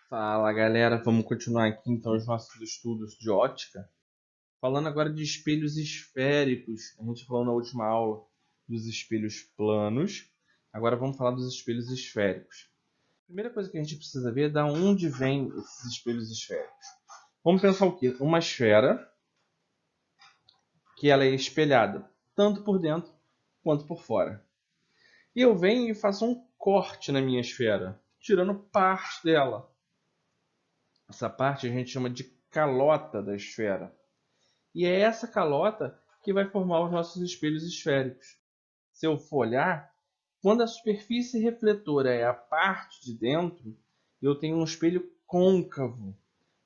Fala galera, vamos continuar aqui então os nossos estudos de ótica. Falando agora de espelhos esféricos, a gente falou na última aula dos espelhos planos, agora vamos falar dos espelhos esféricos. A primeira coisa que a gente precisa ver é de onde vêm esses espelhos esféricos. Vamos pensar o quê? Uma esfera que ela é espelhada tanto por dentro quanto por fora. E eu venho e faço um corte na minha esfera, tirando parte dela. Essa parte a gente chama de calota da esfera. E é essa calota que vai formar os nossos espelhos esféricos. Se eu for olhar, quando a superfície refletora é a parte de dentro, eu tenho um espelho côncavo.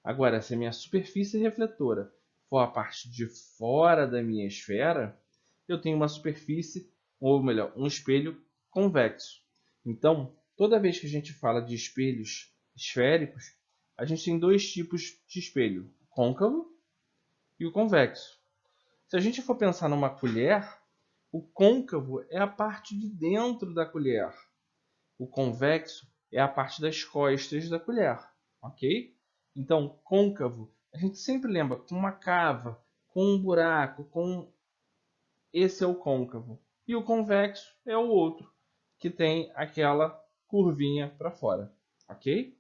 Agora, se a minha superfície refletora for a parte de fora da minha esfera, eu tenho uma superfície, ou melhor, um espelho convexo. Então, toda vez que a gente fala de espelhos esféricos, a gente tem dois tipos de espelho, o côncavo e o convexo. Se a gente for pensar numa colher, o côncavo é a parte de dentro da colher. O convexo é a parte das costas da colher, ok? Então, côncavo, a gente sempre lembra com uma cava, com um buraco, com esse é o côncavo. E o convexo é o outro, que tem aquela curvinha para fora, ok?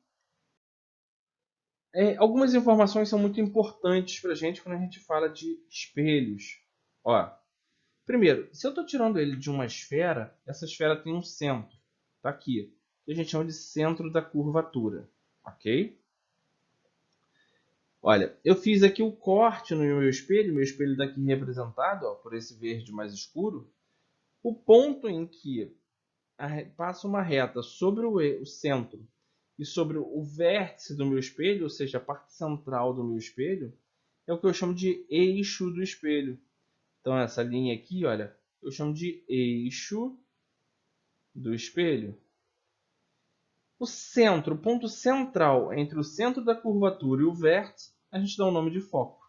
Algumas informações são muito importantes para a gente quando a gente fala de espelhos. Ó, primeiro, se eu estou tirando ele de uma esfera, essa esfera tem um centro. Está aqui. Que a gente chama de centro da curvatura. Ok? Olha, eu fiz aqui o corte no meu espelho está aqui representado ó, por esse verde mais escuro. O ponto em que passa uma reta sobre o centro e sobre o vértice do meu espelho, ou seja, a parte central do meu espelho, é o que eu chamo de eixo do espelho. Então, essa linha aqui, olha, eu chamo de eixo do espelho. O centro, o ponto central entre o centro da curvatura e o vértice, a gente dá o nome de foco.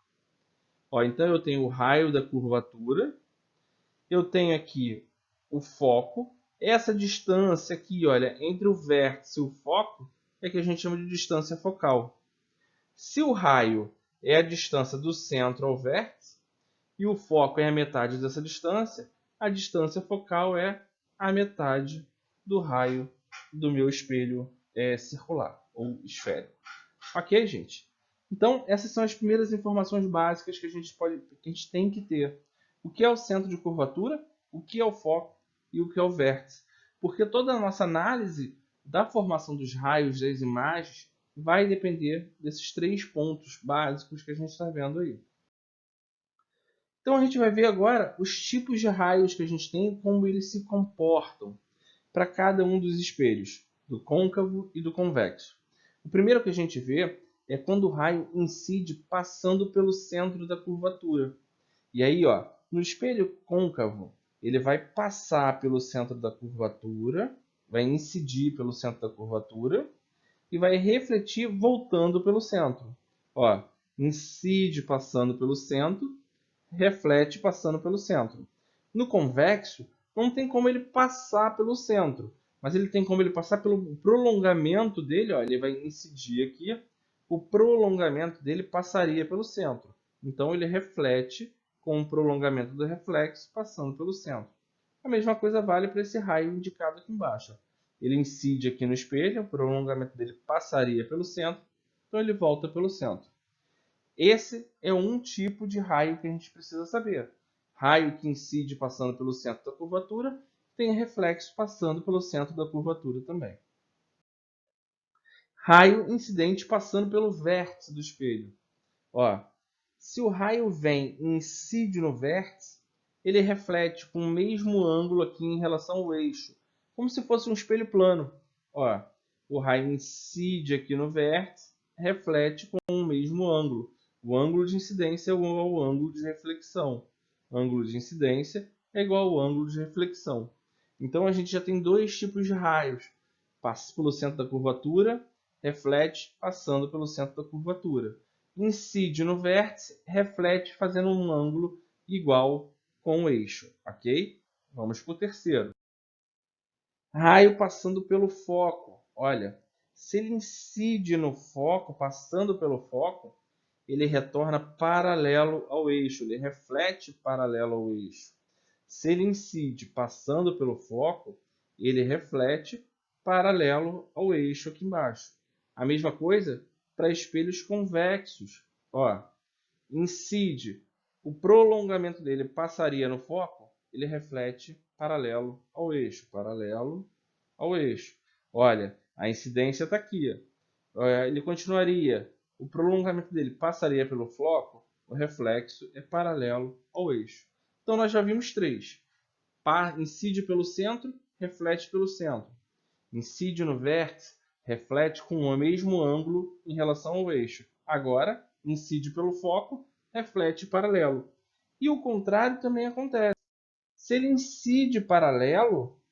Ó, então, eu tenho o raio da curvatura, eu tenho aqui o foco. Essa distância aqui, olha, entre o vértice e o foco, é que a gente chama de distância focal. Se o raio é a distância do centro ao vértice, e o foco é a metade dessa distância, a distância focal é a metade do raio do meu espelho circular ou esférico. Ok, gente? Então, essas são as primeiras informações básicas que a gente tem que ter. O que é o centro de curvatura, o que é o foco e o que é o vértice. Porque toda a nossa análise da formação dos raios das imagens vai depender desses três pontos básicos que a gente está vendo aí. Então a gente vai ver agora os tipos de raios que a gente tem e como eles se comportam para cada um dos espelhos, do côncavo e do convexo. O primeiro que a gente vê é quando o raio incide passando pelo centro da curvatura. E aí, ó, no espelho côncavo, ele vai passar pelo centro da curvatura, vai incidir pelo centro da curvatura e vai refletir voltando pelo centro. Ó, incide passando pelo centro, reflete passando pelo centro. No convexo, não tem como ele passar pelo centro, mas ele tem como ele passar pelo prolongamento dele. Ó, ele vai incidir aqui, o prolongamento dele passaria pelo centro. Então ele reflete com o prolongamento do reflexo passando pelo centro. A mesma coisa vale para esse raio indicado aqui embaixo. Ele incide aqui no espelho, o prolongamento dele passaria pelo centro, então ele volta pelo centro. Esse é um tipo de raio que a gente precisa saber. Raio que incide passando pelo centro da curvatura, tem reflexo passando pelo centro da curvatura também. Raio incidente passando pelo vértice do espelho. Ó, se o raio vem e incide no vértice, ele reflete com o mesmo ângulo aqui em relação ao eixo, como se fosse um espelho plano. Ó, o raio incide aqui no vértice, reflete com o mesmo ângulo. O ângulo de incidência é igual ao ângulo de reflexão. O ângulo de incidência é igual ao ângulo de reflexão. Então a gente já tem dois tipos de raios. Passa pelo centro da curvatura, reflete passando pelo centro da curvatura. Incide no vértice, reflete fazendo um ângulo igual com o eixo, ok? Vamos para o terceiro. Raio passando pelo foco. Olha, Se ele incide no foco, passando pelo foco, ele retorna paralelo ao eixo, ele reflete paralelo ao eixo. Se ele incide passando pelo foco, ele reflete paralelo ao eixo aqui embaixo. A mesma coisa para espelhos convexos. Ó, incide, o prolongamento dele passaria no foco, ele reflete paralelo ao eixo, paralelo ao eixo. Olha, a incidência está aqui. Ele continuaria, o prolongamento dele passaria pelo foco, o reflexo é paralelo ao eixo. Então nós já vimos três. Incide pelo centro, reflete pelo centro. Incide no vértice, reflete com o mesmo ângulo em relação ao eixo. Agora, incide pelo foco, reflete paralelo. E o contrário também acontece. Se ele incide paralelo,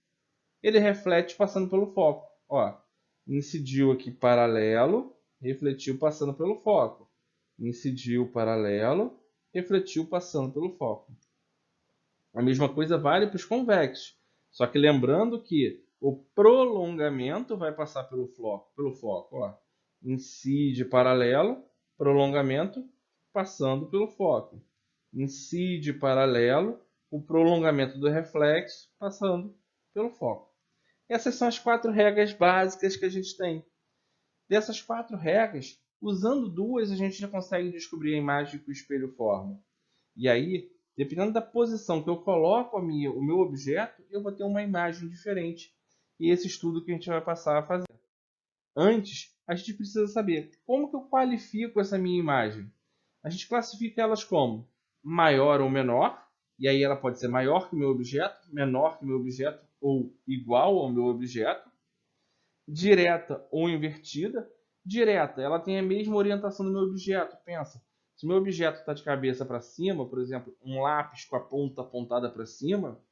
ele reflete passando pelo foco. Ó, incidiu aqui paralelo, refletiu passando pelo foco. Incidiu paralelo, refletiu passando pelo foco. A mesma coisa vale para os convexos. Só que lembrando que o prolongamento vai passar pelo foco. Ó. Incide paralelo, prolongamento passando pelo foco. Incide paralelo, o prolongamento do reflexo passando pelo foco. Essas são as 4 regras básicas que a gente tem. Dessas 4 regras, usando 2, a gente já consegue descobrir a imagem que o espelho forma. E aí, dependendo da posição que eu coloco o meu objeto, eu vou ter uma imagem diferente. E esse estudo que a gente vai passar a fazer. Antes, a gente precisa saber como que eu qualifico essa minha imagem. A gente classifica elas como maior ou menor, e aí ela pode ser maior que o meu objeto, menor que o meu objeto ou igual ao meu objeto. Direta ou invertida. Direta, ela tem a mesma orientação do meu objeto. Pensa, se o meu objeto está de cabeça para cima, por exemplo, um lápis com a ponta apontada para cima,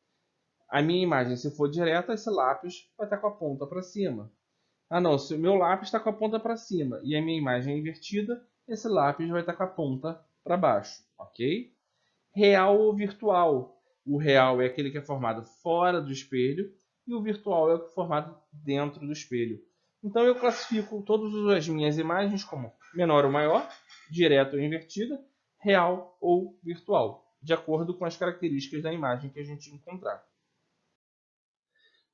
a minha imagem, se for direta, esse lápis vai estar com a ponta para cima. Ah não, se o meu lápis está com a ponta para cima e a minha imagem é invertida, esse lápis vai estar com a ponta para baixo, ok? Real ou virtual. O real é aquele que é formado fora do espelho e o virtual é o que é formado dentro do espelho. Então eu classifico todas as minhas imagens como menor ou maior, direta ou invertida, real ou virtual, de acordo com as características da imagem que a gente encontrar.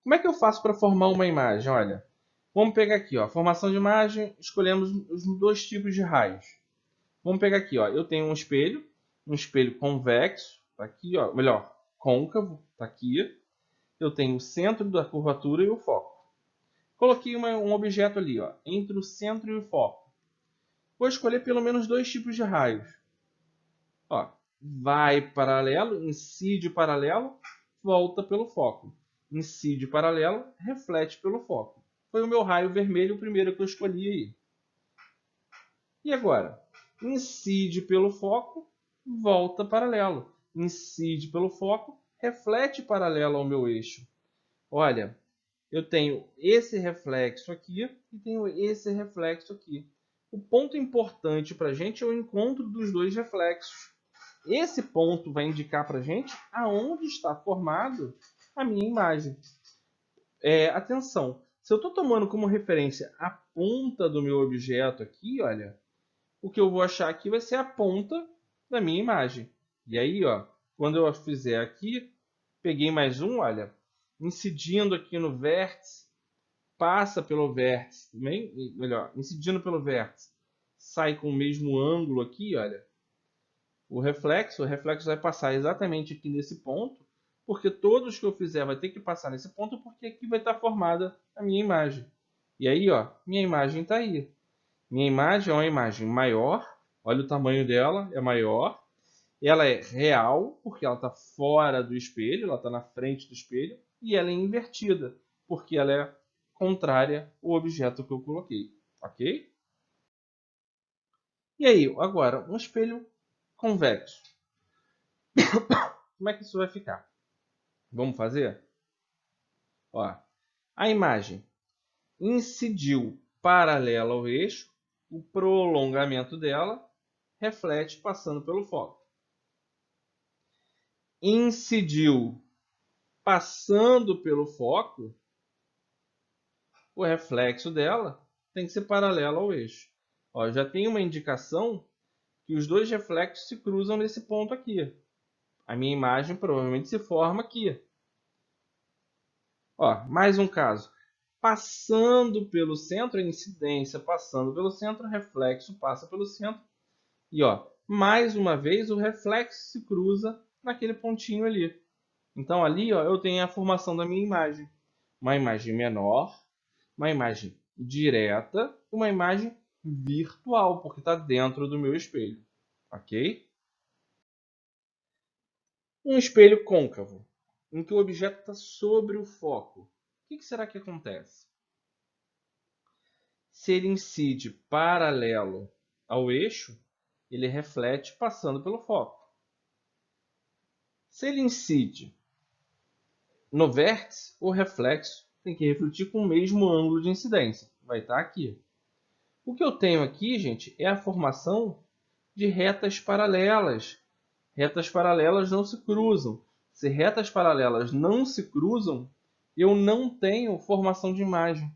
Como é que eu faço para formar uma imagem? Olha, vamos pegar aqui, ó, formação de imagem, escolhemos os 2 tipos de raios. Vamos pegar aqui, ó, eu tenho um espelho convexo, tá aqui, ó, melhor, côncavo, tá aqui. Eu tenho o centro da curvatura e o foco. Coloquei um objeto ali, ó, entre o centro e o foco. Vou escolher pelo menos 2 tipos de raios. Ó, vai paralelo, incide paralelo, volta pelo foco. Incide paralelo, reflete pelo foco. Foi o meu raio vermelho, o primeiro que eu escolhi aí. E agora? Incide pelo foco, volta paralelo. Incide pelo foco, reflete paralelo ao meu eixo. Olha, eu tenho esse reflexo aqui e tenho esse reflexo aqui. O ponto importante para a gente é o encontro dos 2 reflexos. Esse ponto vai indicar para a gente aonde está formado a minha imagem. Atenção, se eu estou tomando como referência a ponta do meu objeto aqui, olha, o que eu vou achar aqui vai ser a ponta da minha imagem. E aí, ó, quando eu fizer aqui, peguei mais um, olha, incidindo aqui no vértice, passa pelo vértice também, melhor, incidindo pelo vértice, sai com o mesmo ângulo aqui, olha. O reflexo vai passar exatamente aqui nesse ponto, porque todos que eu fizer vai ter que passar nesse ponto, porque aqui vai estar formada a minha imagem. E aí, ó, minha imagem está aí. Minha imagem é uma imagem maior, olha o tamanho dela, é maior. Ela é real, porque ela está fora do espelho, ela está na frente do espelho. E ela é invertida, porque ela é contrária ao objeto que eu coloquei. Ok? E aí, agora, um espelho convexo. Como é que isso vai ficar? Vamos fazer? Ó, a imagem incidiu paralela ao eixo, o prolongamento dela reflete passando pelo foco. Incidiu passando pelo foco, o reflexo dela tem que ser paralela ao eixo. Ó, já tem uma indicação que os dois reflexos se cruzam nesse ponto aqui. A minha imagem provavelmente se forma aqui. Ó, mais um caso. Passando pelo centro, a incidência passando pelo centro, o reflexo passa pelo centro. E ó, mais uma vez o reflexo se cruza naquele pontinho ali. Então ali ó, eu tenho a formação da minha imagem. Uma imagem menor, uma imagem direta, uma imagem virtual, porque está dentro do meu espelho. Ok? Um espelho côncavo, em que o objeto está sobre o foco. O que será que acontece? Se ele incide paralelo ao eixo, ele reflete passando pelo foco. Se ele incide no vértice, o reflexo tem que refletir com o mesmo ângulo de incidência. Vai estar aqui. O que eu tenho aqui, gente, é a formação de retas paralelas. Retas paralelas não se cruzam. Se retas paralelas não se cruzam, eu não tenho formação de imagem.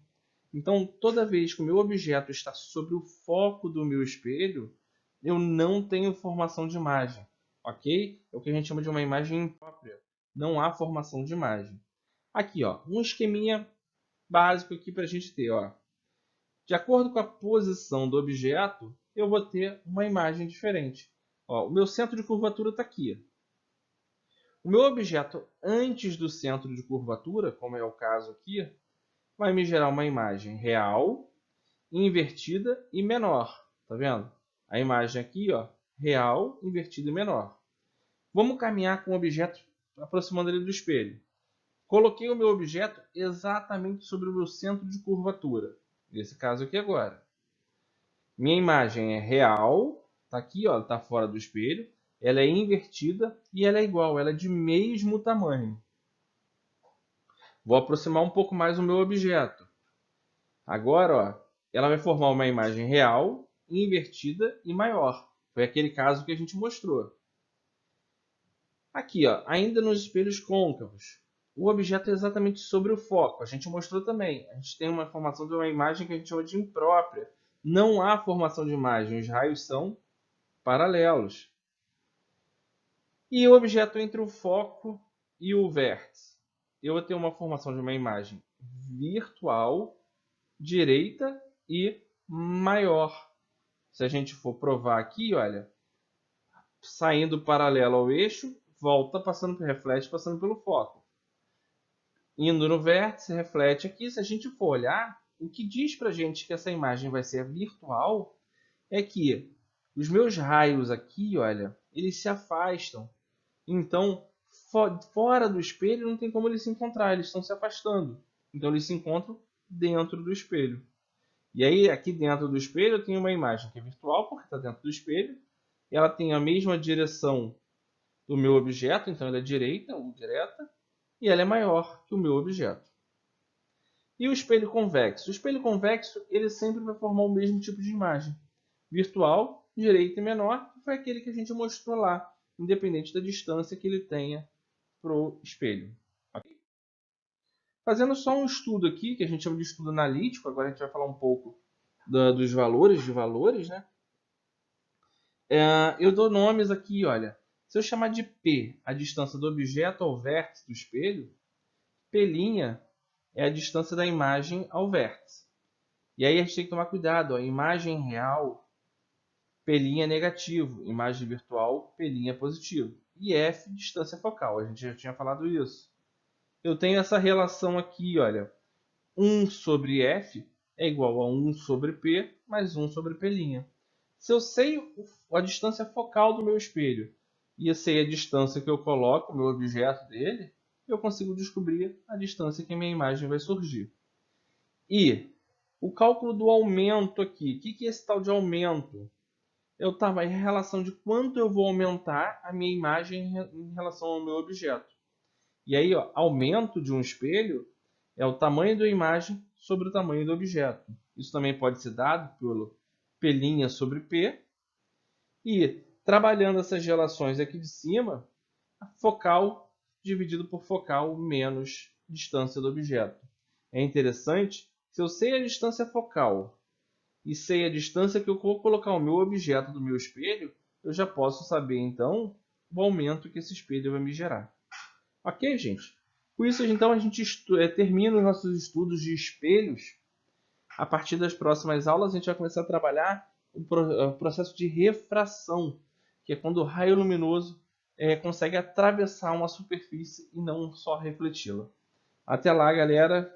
Então, toda vez que o meu objeto está sobre o foco do meu espelho, eu não tenho formação de imagem. Ok? É o que a gente chama de uma imagem imprópria. Não há formação de imagem. Aqui, ó, um esqueminha básico aqui para a gente ter. Ó. De acordo com a posição do objeto, eu vou ter uma imagem diferente. Ó, o meu centro de curvatura está aqui. O meu objeto antes do centro de curvatura, como é o caso aqui, vai me gerar uma imagem real, invertida e menor. Tá vendo? A imagem aqui, ó, real, invertida e menor. Vamos caminhar com o objeto aproximando ele do espelho. Coloquei o meu objeto exatamente sobre o meu centro de curvatura. Nesse caso aqui agora. Minha imagem é real, está aqui, está fora do espelho. Ela é invertida e ela é igual, ela é de mesmo tamanho. Vou aproximar um pouco mais o meu objeto. Agora, ó, ela vai formar uma imagem real, invertida e maior. Foi aquele caso que a gente mostrou. Aqui, ó, ainda nos espelhos côncavos, o objeto é exatamente sobre o foco. A gente mostrou também. A gente tem uma formação de uma imagem que a gente chama de imprópria. Não há formação de imagem, os raios são paralelos. E o objeto entre o foco e o vértice. Eu vou ter uma formação de uma imagem virtual, direita e maior. Se a gente for provar aqui, olha, saindo paralelo ao eixo, volta passando, reflete passando pelo foco. Indo no vértice, reflete aqui. Se a gente for olhar, o que diz para a gente que essa imagem vai ser virtual é que os meus raios aqui, olha, eles se afastam. Então, fora do espelho não tem como eles se encontrar, eles estão se afastando. Então, eles se encontram dentro do espelho. E aí, aqui dentro do espelho, eu tenho uma imagem que é virtual, porque está dentro do espelho. Ela tem a mesma direção do meu objeto, então ela é direita ou direta, e ela é maior que o meu objeto. E o espelho convexo? O espelho convexo ele sempre vai formar o mesmo tipo de imagem. Virtual, direita e menor, que foi aquele que a gente mostrou lá, independente da distância que ele tenha para o espelho. Okay? Fazendo só um estudo aqui, que a gente chama de estudo analítico, agora a gente vai falar um pouco dos valores de valores, né? Eu dou nomes aqui, olha. Se eu chamar de P a distância do objeto ao vértice do espelho, P' é a distância da imagem ao vértice. E aí a gente tem que tomar cuidado. Ó. Imagem real, P' é negativo. Imagem virtual, P' é positivo. E F, distância focal. A gente já tinha falado isso. Eu tenho essa relação aqui, olha. 1 sobre F é igual a 1 sobre P mais 1 sobre P'. Se eu sei a distância focal do meu espelho e eu sei a distância que eu coloco, o meu objeto dele, eu consigo descobrir a distância que a minha imagem vai surgir. E o cálculo do aumento aqui, o que é esse tal de aumento? Eu estava em relação de quanto eu vou aumentar a minha imagem em relação ao meu objeto. E aí, ó, aumento de um espelho é o tamanho da imagem sobre o tamanho do objeto. Isso também pode ser dado pelo P' sobre P. E trabalhando essas relações aqui de cima, focal dividido por focal menos distância do objeto. É interessante, se eu sei a distância focal e sei a distância que eu vou colocar o meu objeto do meu espelho, eu já posso saber então o aumento que esse espelho vai me gerar. Ok, gente? Com isso, então, a gente termina os nossos estudos de espelhos. A partir das próximas aulas, a gente vai começar a trabalhar o processo de refração, que é quando o raio luminoso consegue atravessar uma superfície e não só refleti-la. Até lá, galera!